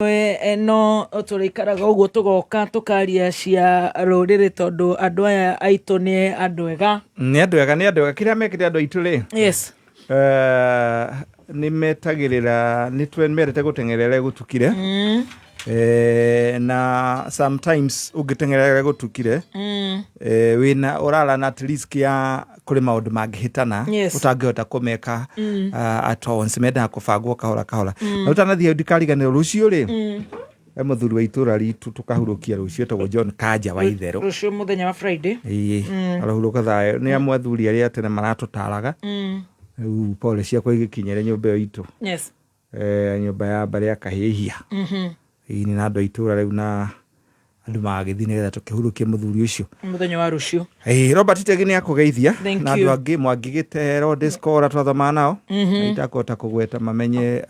no tũrĩikaraga ũguo tũgoka tũkaria cia rũrĩrĩ tondũ andũ aya aitũ nĩ andũ ega. Nĩ andũ ega kĩrĩa mekĩte andũ aitũ rĩ. Yes. Nĩ metagĩrĩra nĩ twendete gũteng'erera gũtukire. Na sometimes ũngĩteng'erera gũtukire wĩna ũrarana at least ya kũrĩ maũndũ mangĩhĩtana ũtangĩhota kũmeka at once mendaga kũbangwo kahora na ũtanathiĩ ndikariganĩrwo rũciũ rĩ mũthuri wa itũra ritũ tũkahurũkia rũciũ tagwo John Kanja wa Itherũ rũciũ mũthenya wa Friday arahurũka thayũ nĩ amwe athuri arĩa tene maratũtaraga rĩu pole ciakwa igĩkinyĩre nyũmba ĩyo itũ nyũmba ya mbarĩ ya Kahĩhia nĩ na andũ a itũra rĩu na andũ magagĩthiĩ nĩgetha tũkĩhurũkie mũthuri ũcio mũthenya wa rũciũ. Robert Tegi nĩ akũgeithia na andũ angĩ mwangĩgĩte Rodescora twathoma nao itakũhota kũgweta mamenye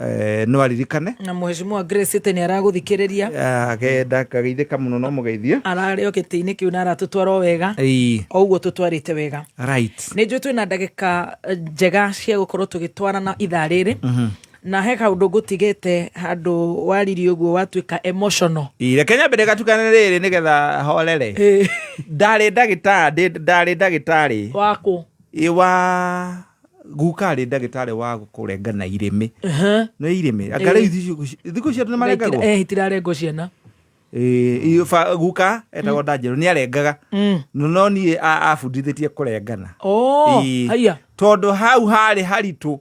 no aririkane na Mheshimiwa Grace nĩ aragũthikĩrĩria agenda kageithĩka mũno no mũgeithie ararĩ o gĩtĩ-inĩ kĩu na aratũtwara wega o ũguo tũtwarĩte wega nĩ njũĩ twĩna ndagĩka njega cia gũkorwo tũgĩtwarana ithaa rĩrĩ na he kaũndũ ngũtigĩte handũ waririe ũguo watuĩka emotional. Reke nyambere gatukane rĩrĩ nĩgetha horere. Ndarĩ ndagĩtarĩ waku wa guka arĩ ndagĩtarĩ wa kũrengana irĩmĩ. No irĩmĩ angare thikũ cia tene marengagwo itirarengwo ciana. Guka etagwo Ndanjerũ nĩ arengaga no niĩ abundithĩtie kũrengana. Haiya Tondũ hau harĩ haritũ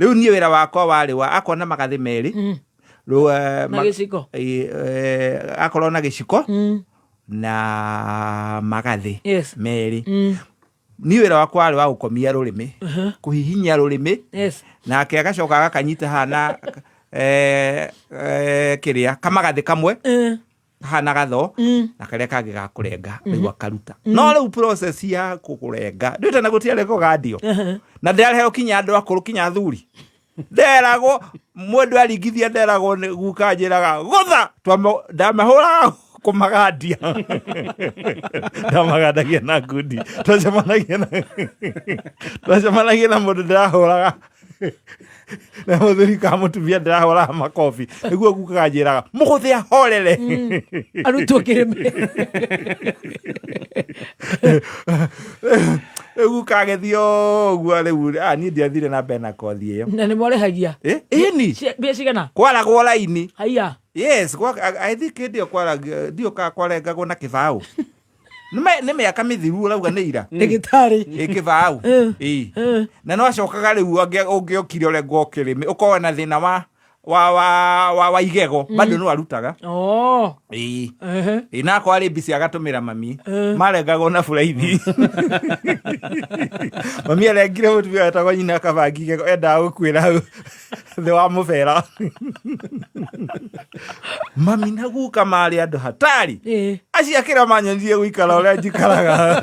rĩu niĩ wĩra wakwa warĩ wa akona magathĩ merĩ na gĩciko akorwo na gĩciko na magathĩ merĩ niĩ wĩra wakwa warĩ wa gũkomia rũrĩmĩ kũhihinya rũrĩmĩ nake agacoka agakanyita hana kĩrĩa kamagathĩ kamwe hana gatho na karĩa kangĩ ga kũrenga rĩu akaruta no rĩu process ya kũrenga ndĩte na gũtiareko gadio na ndĩareheo kinya andũ akũrũ kinya athuri nderagwo mũndũ aringithia nderagwo guka njĩraga gũtha ndamahũraga kũmagandia ndamagandagia na ngundi twacemanagia na mũndũ ndĩrahũraga na mũthuri ka mũtumia ndĩrahũraga makobi nĩguo guka njĩraga mũgũthĩ ahorere arutwo kĩrĩmĩ guka agĩthio ũguo rĩu niĩ ndiathire na mbere na kothi ĩyo na nĩ morehagia ĩni mbia cigana kwaragwo raini. Haiya Yes, I think ndio kwarengagwo na kĩbaũ nĩ mĩaka mĩthiru ũrauga nĩ ira ndagĩtarĩ kĩbaũ na no acokaga rĩu ũngĩokire ũrengwo kĩrĩmĩ ũkorwo na thĩna wa igego bado no arutaga na akwa arĩ bisi agatũmĩra mami marengagwo na buraithi mami arengire mũtumia wetagwo nyina akabangi igego endaga gũkuĩra thĩ wa mũbera mami na guka marĩ andũ hatari aciakĩra manyonirie gũikara ũrĩa njikaraga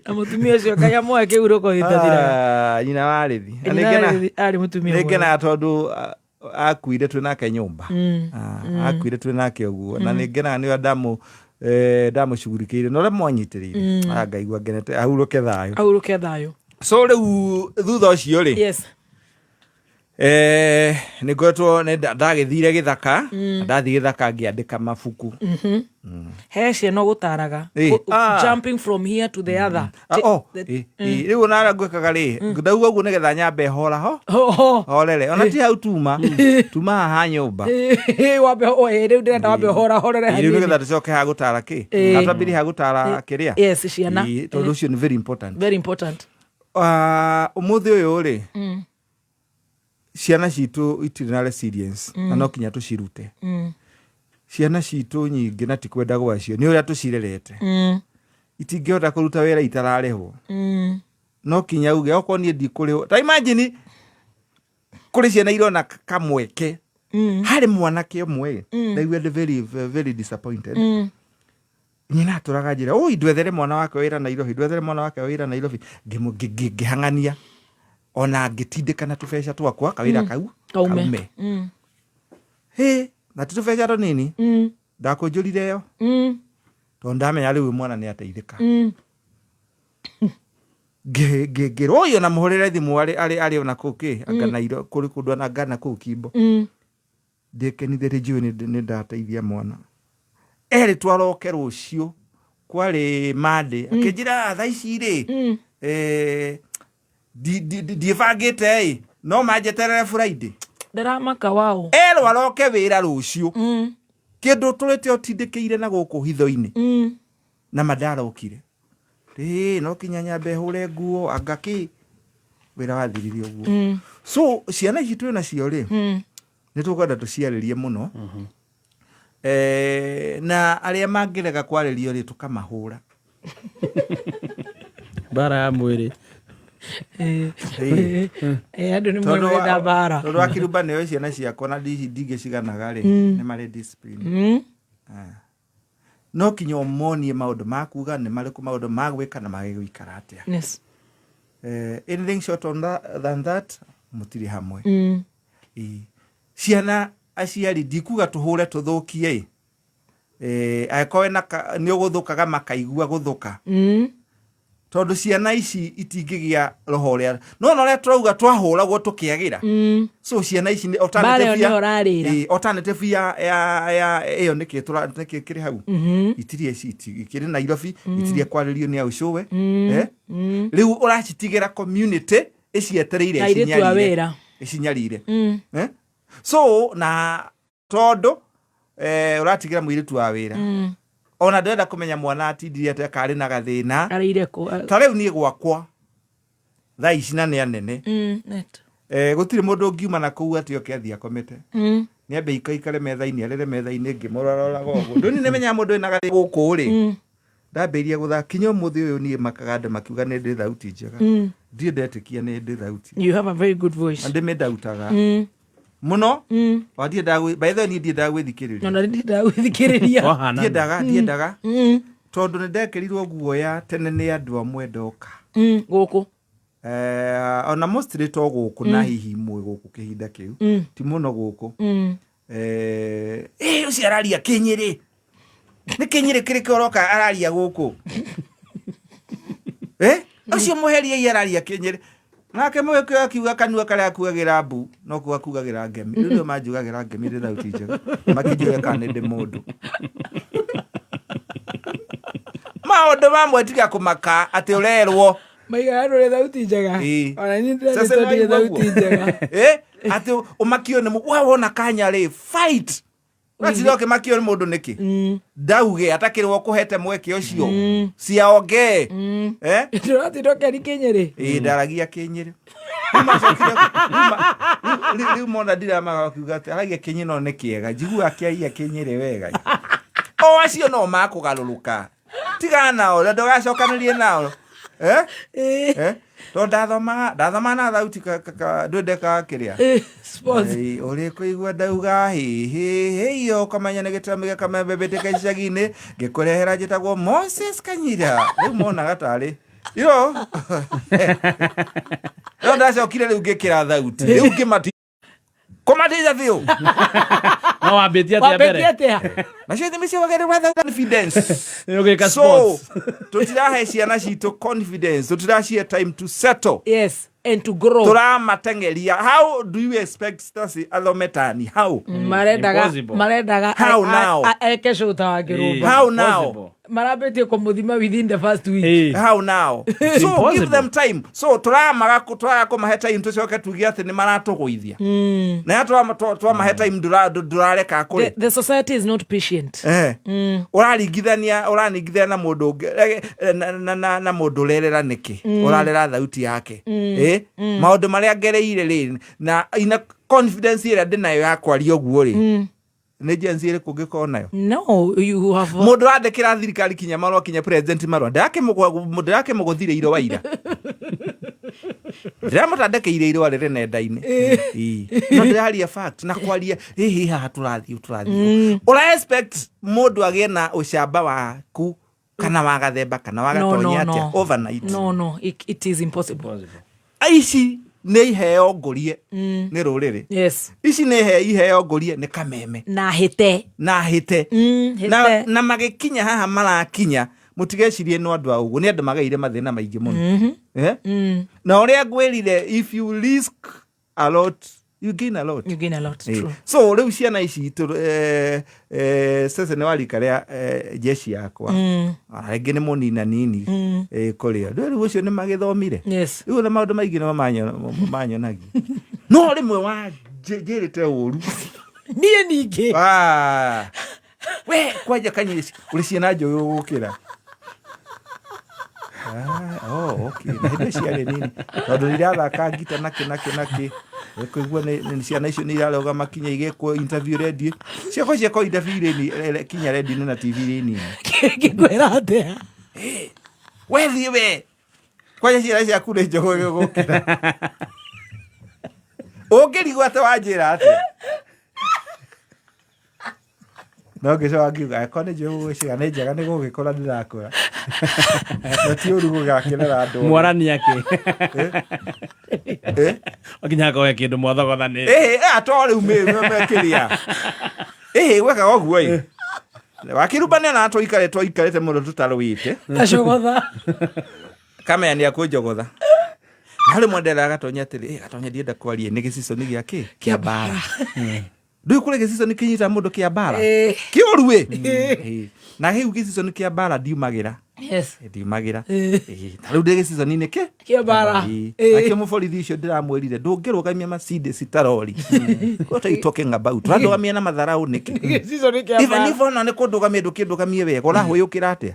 na mũtumia ũcio Ngai amoe kĩhurũko gĩtathiraga nyina warĩthi arĩ mũtumia nĩngenaga tondũ akuire twĩ nake nyũmba akuire twĩ nake ũguo na nĩngenaga nĩo ndamũcugurikĩire na ũrĩa mwanyitĩrĩire ngaigua ngenete ahurũke thayũ so rĩu thutha ũcio rĩ nĩngoretwo ndagĩthire gĩthaka ndathiĩ gĩthaka ngĩandĩka mabuku he ciana gũtaraga jumping from here to the other rĩu ona ngwĩkaga rĩ ndauga ũguo nĩgetha nyambe horere ona ti hau tuma haha nyũmba rĩu ndĩrenda wambe horere rĩu nĩgetha tũcoke ha gũtara atambiri ha gũtara kĩrĩa ciana tondũ ũcio nĩ very important ũmũthĩ ũyũ rĩ ciana citũ itirĩ na resilience na no kinya tũcirute ciana citũ nyingĩ na ti kwenda gwacio nĩ ũrĩa tũcirerete itingĩhota kũruta wĩra itararĩhwo no kinya uge okorwo niĩ ndikũrĩhwo ta imagine kũrĩ ciana irona kamweke harĩ mwanake ũmwe ndaigua very disappointed nyina atũraga njĩra ndwethere mwana wake wĩra Nairobi ngĩhang'ania ona ngĩtindĩka na tũbeca twakwa kawĩra kau kaume na tũbeca tũnini ndakũnjũrire yo tondũ ndamenya rĩu mwana nĩ ateithĩka ngĩrwo ũyũ na mũhũrĩre thimũ arĩ ona kũu anga Nairo kũrĩ kũndũ na Ghana kũu Kimbo ndekenithirie njui nĩ ndateithia mwana erĩ twaroke rũciũ kwarĩ Monday akĩnjĩra thaa ici rĩ ndiĩbangĩte no manjeterere Friday ndaramaka wao erũ aroke wĩra rũciũ kĩndũ tũrĩte ũtindĩkĩire na gũkũ hitho-inĩ na mandarokire no kinya nyambe hũre nguo anga wĩra wathiririe ũguo so ciana ici twĩ nacio rĩ nĩ tũkwenda tũciarĩrie mũno na arĩa mangĩrega kwarĩrio rĩ tũkamahũra bara ya mwĩrĩ andũ nĩ mwenda bara tondũ akĩrumba nĩo ciana ciakwa na ndingĩciganaga rĩ nĩ marĩ discipline no kinya ũmonie maũndũ ma kuga nĩ marĩkũ maũndũ ma gwĩka na magĩgũikara atĩa. Yes. Anything short on than that mũtirĩ hamwe. Ciana aciari ndikuga tũhũre tũthũkie akoe na nĩ ũgũthũkaga makaigua gũthũka tondũ ciana ici itingĩgia roho rĩa no ũrĩa turauga twahũragwo tũkĩagĩra so ciana ici alternative ya ĩyo nĩkĩ kĩrĩ hau itirie ikĩrĩ Nairobi itirie kwarĩrio nĩ aucowe rĩu ũracitigĩra community ĩcietereire icinyarire so na tondũ ũratigĩra mũirĩtu wa wĩra ona ndĩrenda kũmenya mwana atindirie atĩ karĩ na gathĩna ta rĩu niĩ gwakwa thaa ici na nĩ anene gũtirĩ mũndũ ũngiuma na kũu atĩ oke athiĩ akomete nĩambe ikare metha-inĩ arĩre metha-inĩ ngĩmũroraga ũguo ndũni nĩmenyaga mũndũ wĩna gathĩna gũkũ rĩ ndambĩirie gũthaka kinya ũmũthĩ ũyũ niĩ makaganda makiuga nĩ ndĩ thauti njega ndirĩ ndetĩkia nĩ ndĩ thauti. You have a very good voice. Andĩ mĩndautaga muno wathie ndagwe by the way ndie ndagwithikiriria no ndie ndagwithikiriria ndiendaga tondu nindekerirwo guoya tene ni andu amwe ndoka guku ona mostly to guku na hihi mwe guku kihinda kiu ti muno guku uci araria Kinyiri ni Kinyiri kirike oroka araria guku ucio muherie araria Kinyiri nake mweke akiuga kanua kare akuagira mbu no ku akugagira ngemi ndio manjugagira ngemi ndi thauti njega makijuga kana ndi mundu maundu mamwe tiga kumaka ati urerwo maiga ndo thauti njega ona ni ndi thauti njega ati umakio ni wona kanya ri fight Watiroke makio mundu niki ndauge atakirwo kuhete mweke ucio ciaonge ndatiroke ni Kinyiri ndaragia Kinyiri riu mona ndiramaga kuga ati aragia Kinyiri no ni kiega njigua akiaia Kinyiri wega o acio no makugarũrũka tigana nao ndogacokanĩrie nao to ndathoma na thauti ndwendeka kĩrĩa sports ũrĩ kũigua ndauga hiyo kamenya nĩ gĩtami kamembeteka icagi-inĩ ngĩkũrehera njĩtagwo Moses Kanyira rĩu monaga tarĩ yo no ndacokire rĩu ngĩkĩra thauti rĩu ngĩmati komatiza biũ no wambĩtie atĩa mbere na ciĩ thimi ciagĩrĩrwo confidence ũgĩka sports tutirahe ciana citũ confidence tutiracie time to settle yes and to grow turamatengeria how do you expect stasi athometani how marendaga how now eke shota wake how now marabetie kumuthima within the first week how now so give them time so turamaga kumahe time tucoke tugie ati ni maratugũithia na twamahe time durareka kuri the society is not patient uraringithania na mundu na mundu rerera niki urarera thauti yake maundu maria ngereire ri na ina confidence ira ndinayo yakwaria guo ri nĩ jenzi ĩrĩ kũngĩkorwo nayo no you have mũndũ andĩkĩra thirikari kinya marũa kinya president marũa ndakĩmũgũthire iro wa ira ndĩramũtandĩkĩire irũa rĩrĩ nenda-inĩ no ndĩraria fact na kwaria hihi haha tũrathiĩ ũra expect mũndũ agĩe na ũcamba waku kana wa gathemba kana wa gatonya atĩa overnight no it is impossible aici nĩ iheo ngũrie nĩ rũrĩrĩ yes ici nĩ iheo ngũrie nĩ kameme na hĩte na magĩkinya haha marakinya mũtigecirie no andũ a ũguo nĩ andũ magaire mathĩna maingĩ mũno na ũrĩa ngwĩrire if you risk a lot you gain a lot. You gain a lot, true. So rĩu ciana ici sasa nĩ warika rĩa jeshi yakwa rĩngĩ nĩ mũnina nini kũrĩa rĩu ũcio nĩ magĩthomire rĩu na maũndũ maingĩ nĩmo manyonagia no rĩmwe wa njĩrĩte ũru niĩ ningĩ we kwanja kanyĩci ũrĩ ciana njũĩ gũkĩra okay na hĩndĩ ciarĩ nini tondũ irathaka ngita naki kũigua nĩ ciana icio nĩ irarauga makinya igĩkwo interview ready ciako interview kinya ready na TV nini kĩkwĩra atĩa we thiĩ we kwanja ciana ciaku nĩ njũĩ gũkĩra ũngĩrigwo atĩ wanjĩra atĩa no ngĩcoka ngiuga ko nĩ njũĩ gũgĩciga nĩ njega nĩ gũgĩkora ndĩrakũra na ti ũru gũgakenera andũ mwarania kĩ okinya koe kĩndũ mwathogothanĩ ato rĩu mekĩria gweka ũguo wakĩrumbania na tũikarĩte mũndũ tũtarũĩte tacogotha kamenya nĩ akũnjogotha na rĩmwe nderaga gatonya atĩrĩ gatonya ndienda kwaria nĩ gĩciconi gĩake kĩa mbara ndũĩ kũrĩ gĩciconi kĩnyita mũndũ kĩa mbara kĩũru na hĩu gĩciconi kĩa mbara ndiumagĩra ndiumagĩra na rĩu ndĩ gĩciconi-inĩ kĩa mbara akĩ mũborithi ũcio ndĩramwĩrire ndũngĩrũgamia Mercedes tarori what are you talking about ũrandũgamia na matharaũ nĩkĩ gĩciconi kĩa mbara even if ona nĩ kũndũgamia ndũkĩndũgamie wega ũrahũyũkĩra atĩa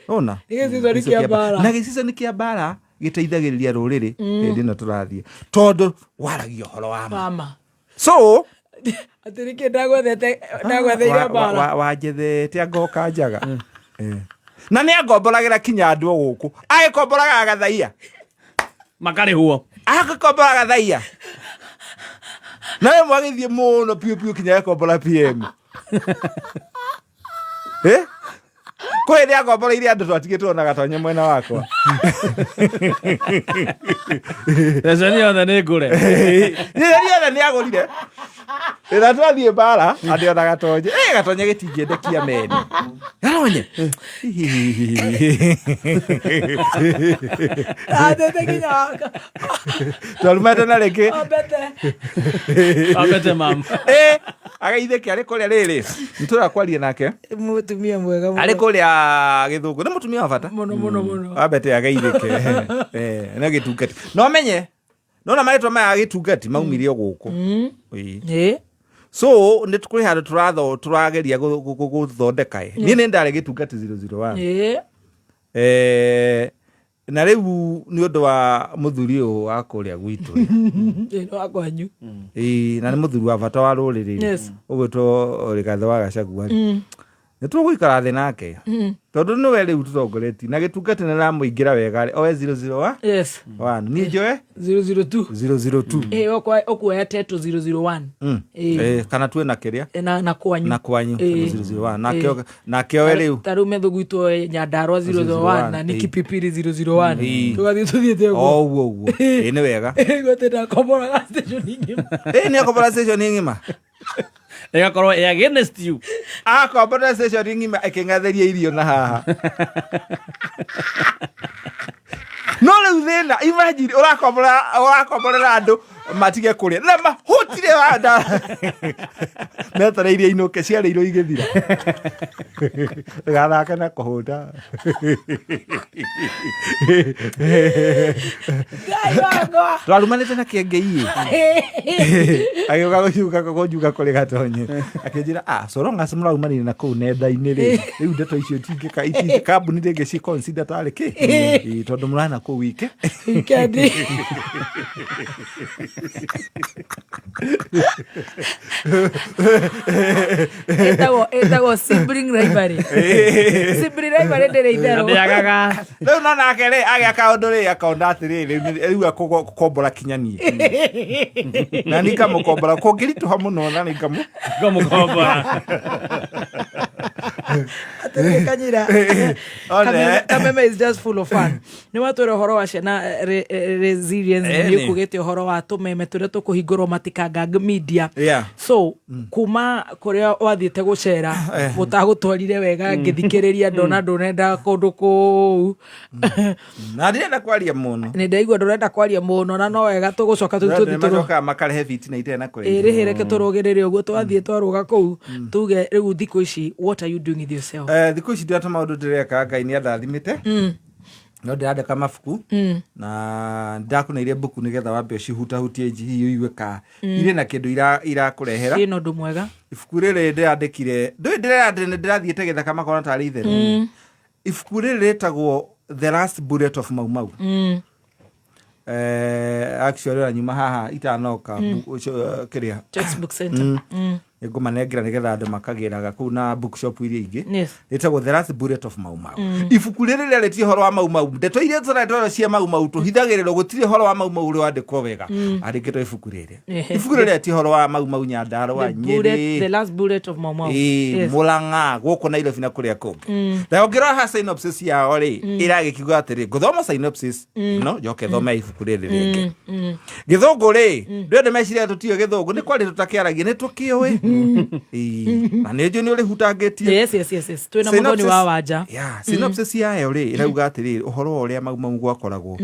ona gĩciconi kĩa mbara na gĩciconi kĩa mbara gĩteithagĩrĩria rũrĩrĩ hĩndĩ ĩno tũrathiĩ tondũ waragia ũhoro wa ma so atĩrĩkĩ ndagwetheire mbara wanjethete angoka njaga na nĩ angomboragĩra kinya andũ gũkũ agĩkomboraga agathaia makarĩhwo agĩkomboraga agathaia na we mwagĩthiĩ mũno piũ kinya agĩkombora PM kwĩ nĩ angomboreire andũ twatigĩtwo na gatonye mwena wakwa ceceni yothe nĩ ngũre yothe nĩ agũrire na twathiĩ mbara andĩ ona gatonye gatonye gĩtingĩendekia meni gatonye twarumete na rĩngĩ ambete mama agaithĩke arĩ kũrĩa rĩrĩ nĩtũrakwaria nake mũtumia mwega arĩ kũrĩa Gĩthũngũ nĩ mũtumia wa bata mũno ambete agaithĩke na gĩtungati no menye nona marĩtwa maya gĩtungati maumire o gũkũ so nĩ kũrĩ handũ tũrageria gũthondeka niĩ nĩ ndarĩ gĩtungati 001 na rĩu nĩ ũndũ wa mũthuri ũyũ wa kũrĩa gwitũ wakwanyu na nĩ mũthuri wa bata wa rũrĩrĩ ũgwĩtwo Rigathĩ wa Gachagua nĩ tũgũikara thĩ nake tondũ nĩwe rĩu tũtongoretie na gĩtungati nĩ ramũingĩra wega oe 001 niĩ njoe 002 ũkuoya teto 001 kana tuĩ na kĩrĩa na kwanyu 001 nakĩoe rĩu ta rĩu metho gwitũ Nyandarua 001 na nĩ Kipipiri 001 tũgathiĩ tũthiĩte ũguo nĩ wega gũtĩ ndakomboraga station ng'ima nĩ akombora station ng'ima ĩgakorwo against you akombora station ng'ima ĩkĩng'atheria irio na haha no rĩu thĩna imagine ũrakomborera andũ matige kũrĩa na mahũtire wanda metereirie inũke ciarĩirwo igĩthira gathaka na kũhũta twarumanĩte na kĩengei agĩũka gũciuga kũrĩ gatonye akĩnjĩra so long as mũraumanire na kũu nenda-inĩ rĩu ndeto icio itingĩ kambuni rĩngĩ ci consider tarĩ kĩ tondũ mũrana kũu wike etagwo sibling rivalry ndĩrĩ itherũ rĩu no nake agĩaka ũndũ akona atĩrĩrĩ rĩu akũkombora kinyanie na nikamũkombora kũngĩritũha mũno na nikamũkombora atirĩ Kanyira Kameme is just full of fun. Nĩ watwĩra ũhoro wa ciana resilience nĩ kugĩte ũhoro wa tũmeme tũrĩa tũkũhingũrwo matikangang media. So kuma kũrĩa wathiĩte gũcera gũtagũtwarire wega ngĩthikĩrĩria ndona ndũnenda kũndũ kũu na ndĩrenda kwaria mũno nĩ ndaigua ndũrenda kwaria mũno na no wega tũgũcoka tũthiĩ makarehe fitina itena kũrĩa rĩhĩreke tũrũgĩrĩre ũguo twathiĩ twarũga kũu tuge rĩu thikũ ici what are you doing with yourself? Thikũ ici ndĩrata maũndũ ndĩreka Ngai nĩ andathimĩte no ndĩrandĩka mabuku na ndakuneire mbuku nĩgetha wambe ũcihutahutie igue ka irĩ na kĩndũ irakũrehera ciĩna ũndũ mwega. Ibuku rĩrĩ ndĩrandĩkire ndĩrathiĩte gĩthaka makona tarĩ itherũ. Ibuku rĩrĩ rĩtagwo The Last Bullet of Mau Mau. Actually ranyuma haha itanoka kĩrĩa Textbook Center. Ngũmanengera nĩgetha andũ makagĩraga kũu na bookshop iria ingĩ. Ĩtagwo The Last Bullet of Mau Mau. Ibuku rĩrĩ rĩarĩtie ũhoro wa Mau Mau. Ndeto iria tũretwo cia Mau Mau tũhithagĩrĩrwo gũtirĩ ũhoro wa Mau Mau ũrĩa wandĩkwo wega. Andĩkĩtwo ibuku rĩrĩ. Ibuku rĩrĩ rĩarĩtie ũhoro wa Mau Mau Nyandarũa Nyeri. The Last Bullet of Mau Mau. Mũrang'a gũkũ Nairobi na kũrĩa kũngĩ. Na ũngĩrora ha synopsis yao rĩ ĩragĩkiuga atĩrĩ ngũthoma synopsis no njoke thome ibuku rĩrĩ rĩngĩ. Gĩthũngũ rĩ ndwende meciria tũtiyo Gĩthũngũ nĩ kwari tũtakĩaragia nĩ tũkĩũĩ. Na nĩ njũ nĩ ũrĩ hutangĩtie. Yes. Twĩna mũgoni wa wanja. Synopsis yayo rĩ ĩrauga atĩrĩ ũhoro ũrĩa Mau Mau gwakoragwo.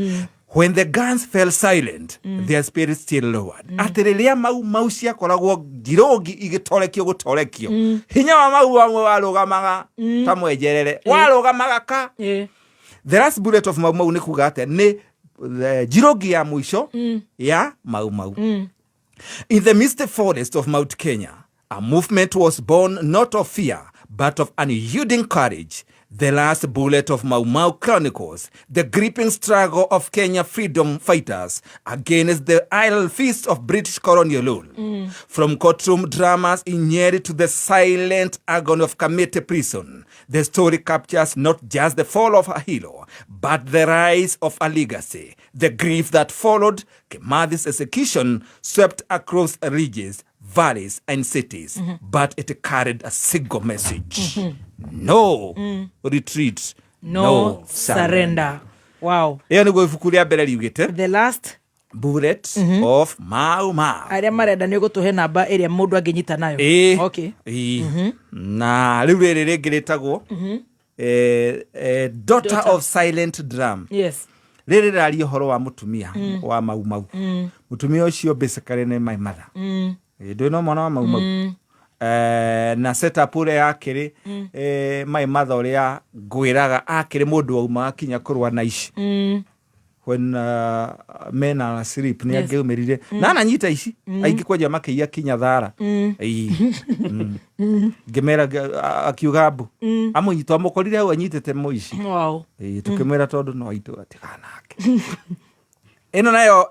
When the guns fell silent, their spirits still lowered. Atĩrĩrĩa Mau Mau ciakoragwo ngirogi igĩtorekio gũtorekio. Hinya wa Mau Mau warũgamaga ta mwenjerere. Warũgamaga ka. The Last Bullet of Mau Mau nĩ kuga atĩ nĩ ngirogi ya mũico ya Mau Mau. In the misty forest of Mount Kenya, a movement was born not of fear, but of unyielding courage. The Last Bullet of Mau Mau chronicles the gripping struggle of Kenya freedom fighters against the idle feast of British colonial rule. From courtroom dramas in Nyeri to the silent agony of Kamete prison, the story captures not just the fall of a hero, but the rise of a legacy. The grief that followed Kimathi's execution swept across regions, valleys and cities, but it carried a single message. No retreat, no surrender. Wow. Iyo nĩguo ibuku rĩa mbere riugĩte The Last Bullet of Mau Mau. Arĩa marenda nĩ gũtũhe namba ĩrĩa mũndũ angĩnyita nayo. Okay. Na rĩu rĩrĩ rĩngĩ rĩtagwo Daughter of Silent Drum. Yes. Rĩrĩ rĩraria ũhoro wa mũtumia wa Mau Mau. Mũtumia ũcio basically nĩ my mother. Ndũĩ no mwana wa Mau Mau. Na setup ũrĩa akĩrĩ my mother ũrĩa ngwĩraga akĩrĩ mũndũ wauma akinya kũrũa na ici. When men are asleep nĩ angĩũmĩrire na ananyita ici aingĩ kwanja makĩia kinya thara. Ngĩmera akiuga mbu amũnyitwo amũkorire hau anyitĩte mũici. Tũkĩmwĩra tondũ no aitũ atiganake. Ĩno nayo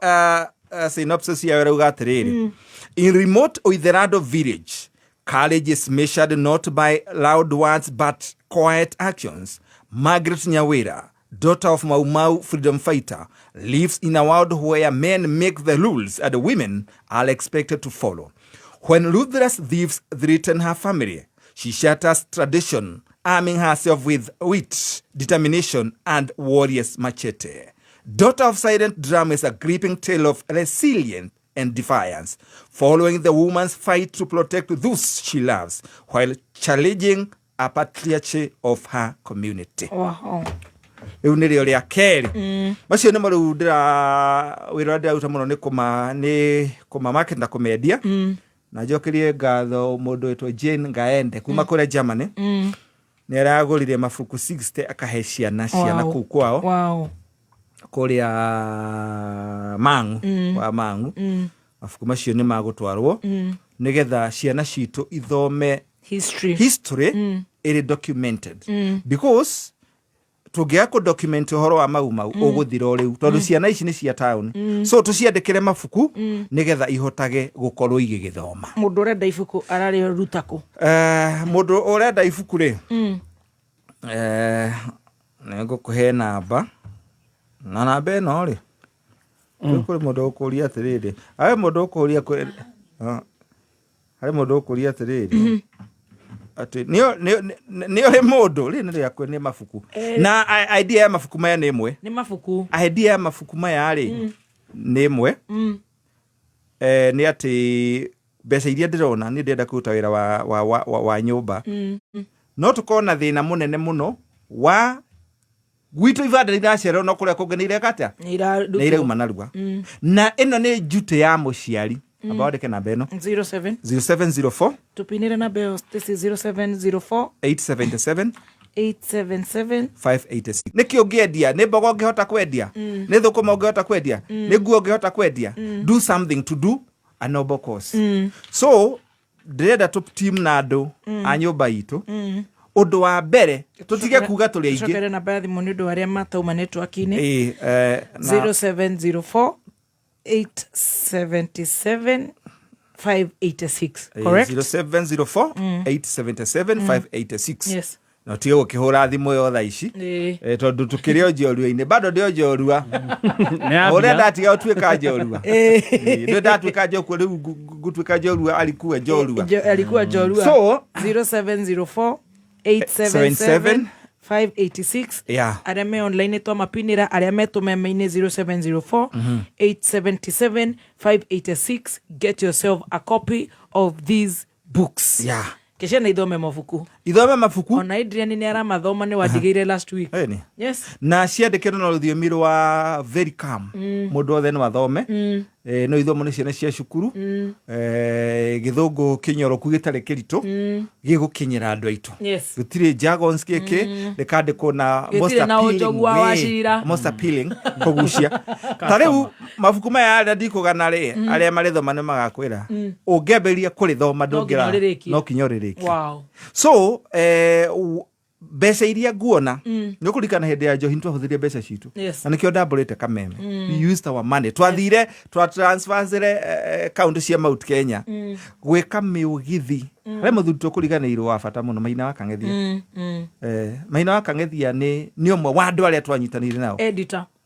synopsis yayo ĩrauga atĩrĩrĩ. In remote Oitherado village, courage is measured not by loud words but quiet actions. Margaret Nyawira, daughter of Mau Mau freedom fighter, lives in a world where men make the rules and women are expected to follow. When ruthless thieves threaten her family, she shatters tradition, arming herself with wit, determination, and warrior's machete. Daughter of Silent Drum is a gripping tale of resilience and defiance, following the woman's fight to protect those she loves while challenging a patriarchy of her community. Rĩu nĩrĩo rĩa kerĩ. Macio nĩ marĩu wĩra ndĩraruta mũno nĩ kũmamarket na kũmendia. Na njokerie ngatho mũndũ wĩtwo Jane Ngaende kuma kũrĩa Germany. Nĩ aragũrire mabuku 60 akahe ciana kũu kwao. Kũrĩa Mang'u wa Mang'u. Mabuku macio nĩ magũtwarwo nĩgetha ciana citũ ithome history ĩrĩ documented. Because tũngĩaga kũ-document ũhoro wa Mau Mau ũgũthira o rĩu tondũ ciana ici nĩ cia town. So tũciandĩkĩre mabuku nĩgetha ihotage gũkorwo igĩgĩthoma. Mũndũ ũrenda ibuku ararĩruta kũ? Mũndũ ũrenda ibuku rĩ nĩngũkũhe namba na namba ĩno rĩ kũrĩ mũndũ ũkũria atĩrĩrĩ harĩ mũndũ ũkũria atĩrĩrĩ ati ni ole mundu ri ni yakwe ni mafuku na idea ya mafuku maya ni imwe ni mafuku idea ya mafuku maya ri ni imwe ni ati mbeca iria ndirona ni ndenda kuruta wira wa nyumba no tukona thina munene muno wa gwitå ibanda riracerwo no kuria kungenire kata ni irauma narua na ino ni njute ya muciari abawandike namba ino 0704 tupinire namba yo 0704 877 586 niki ungiendia ni mboga ungihota kwendia ni thukuma ungihota kwendia ni nguo ungihota kwendia do something to do a noble cause so ndirenda tu team na andu a nyumba itu undu wa mbere tutige kuga tuli aingi cokere namba ya thimu ni undu aria matauma network-ini 0704 877 586 correct 0704 877 586 yes no tige gukihura thimu yo tha ici tondu tukirio njorua-ini bado ndio njorua uria ndatiga utuika njorua ndio ndatuika njorua riu gutuika njorua alikuwa njorua so 0704 877 586 yeah. aria me online twa mapinira aria metu meme-ini 0704 877 586 get yourself a copy of these books yeah. Kesha na ithome mafuku ona Adrian ni aramathoma ni wandigire last week yes na ciandikirwo na rũthiomi rwa very calm mundu othe no athome no ithomo ni ciana cia cukuru githungu kinyoroku gitari kiritu gigukinyira andu aitu gutire jargons kiki rikandikwo na most appealing kugucia tariu mabuku maya ndikugana ri aria marithoma ni magakwira ungiambiria kurithoma ndungira no kinyoririki so mbeca iria nguona ni kurikana hindi ya njohi twahuthirie mbeca citu na nikio ndamburite kameme we used our money twathire transferire account cia Mount Kenya gwika miugithi aria muthuti tukuriganirwo wa bata muno Maina wa Kang'ethia Maina wa Kang'ethia ni omwe wa andu aria twanyitanire nao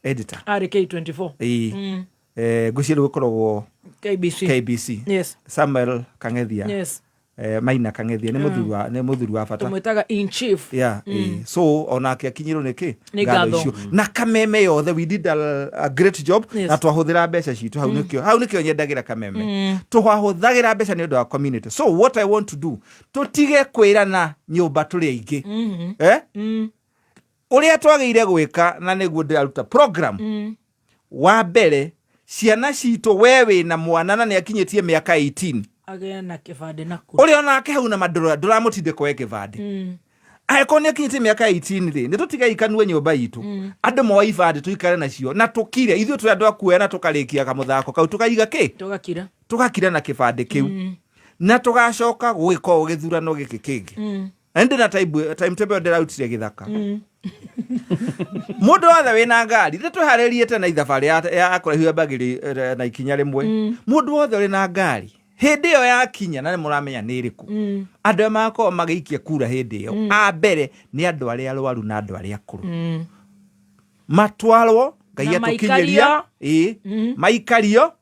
editor RK24 nguciru gukoragwo KBC yes Samuel Kang'ethia Maina Kang'ethia ni muthuri wa bata tumwitaga in chief so onake akinyirwo niki ngatho na kameme yothe we did a great job na twahuthira mbeca citu hau nikio nyendagira kameme twahuthagira mbeca ni undu wa community so what I want to do tutige kwirana nyumba turi aingi uria twagire gwika na niguo ndiraruta program wa mbere ciana citu wewe na mwana na ni akinyitie miaka 18 agena kibande naku uri onake hau na madura duramutinde kwa kibande aikoni akinyite miaka 18 ri ni tutiga ikanue nyumba itu andu mo ibande tuikare nacio na tukire ithio turi andu akuya na tukarikia kamuthako kau tukaiga tugakira na kibande kiu na tugacoka gwika ugithurano giki kingi ende na time ndirautire githaka mundu othe wina ngari nitwiharirie tena ithabari ya kurehia bagiri na ikinya rimwe mundu othe uri na ngari hindi yo yakinya na ni muramenya ni iriku andu mako magiikia kura hindi yo a mbere ni andu aria arwaru na andu aria akuru matwarwo ngai atukinyeria maikario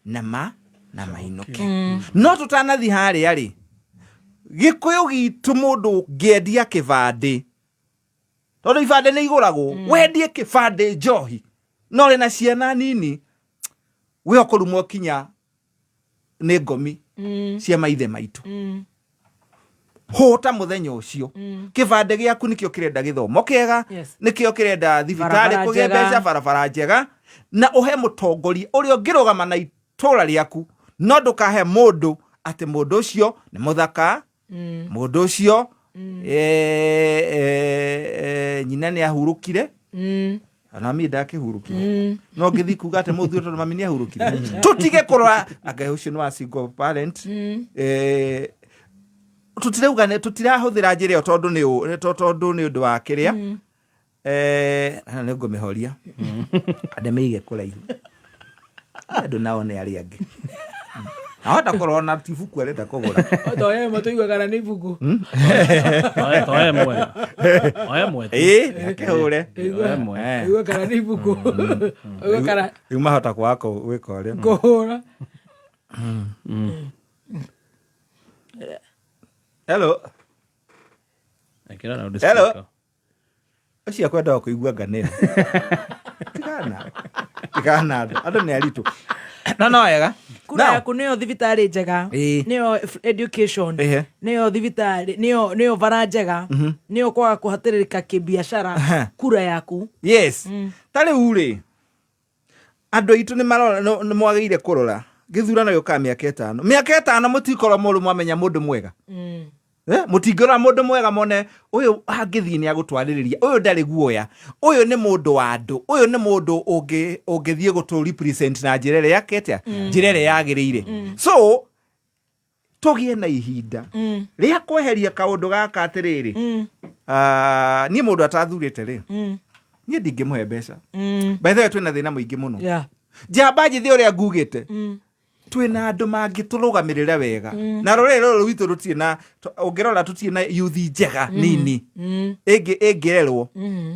na mainuke no tutanathi haria ri gikuyu gitu mundu ngendia kibande tondu ibande ni iguragwo wendie kibande njohi no ri na ciana nini we okurumwo kinya ni ngomi cia maithe maitu hota muthenya ucio kibande giaku nikio kirenda githomo kiega nikio kirenda thibitari kuge mbeca barabara njega na uhe mutongoria uria ungirugama na itura riaku no ndukahe mundu ati mundu ucio ni muthaka mundu ucio nyina ni ahurukire ana mi ndakihurukire no ngithi kuga ati muthu tondu mami ni ahurukire tutige kurwa agai ucio ni wa single parent tutirauga tutirahuthira njira tondu ni undu wa kiria ni ngumihoria ande meige kuraihu andu nao ni ari angi ahota korona tibuku arenda kugura otoye matuigwa kana ni ibuku oye mwe kehure igwa kana ni ibuku igwa kana yuma hota kwako wika ore kuhura hello Hello. Ucio kwenda kuigua nganero. Tikana andũ nĩ aritũ. No wega. Kura yaku nĩyo thibitarĩ njega, nĩyo education, nĩyo thibitarĩ, nĩyo bara njega, nĩyo kwaga kũhatĩrĩrĩka kĩbiacara. Kura yaku. Yes. Tarĩ urĩ. Andũ aitũ nĩ mwagĩrĩire kũrora. Gĩthurano gĩũkaga mĩaka 5. Mĩaka 5 mũtikorwo mũndũ mwamenya mũndũ mwega. Mũtingĩrora mũndũ mwega mone ũyũ angĩthiĩ nĩ agũtwarĩrĩria, ũyũ ndarĩ guoya, ũyũ nĩ mũndũ wa andũ, ũyũ nĩ mũndũ ũngĩthiĩ gũtũ represent na njĩra ĩrĩa yakete, njĩra ĩrĩa yagĩrĩire. So tũgĩe na ihinda rĩa kweheria kaũndũ gaka atĩrĩrĩ, niĩ mũndũ atathurĩte rĩ, niĩ ndingĩmũhe mbeca. By the way twĩna thĩna mũingĩ mũno. Njamba njĩthĩ ũrĩa ngugĩte, twĩna andũ mangĩtũrũgamĩrĩra wega, na rũrĩrĩ rũrũ rwitũ rũtirĩ na, ũngĩrora tũtirĩ na youth njega nini ĩngĩrerwo.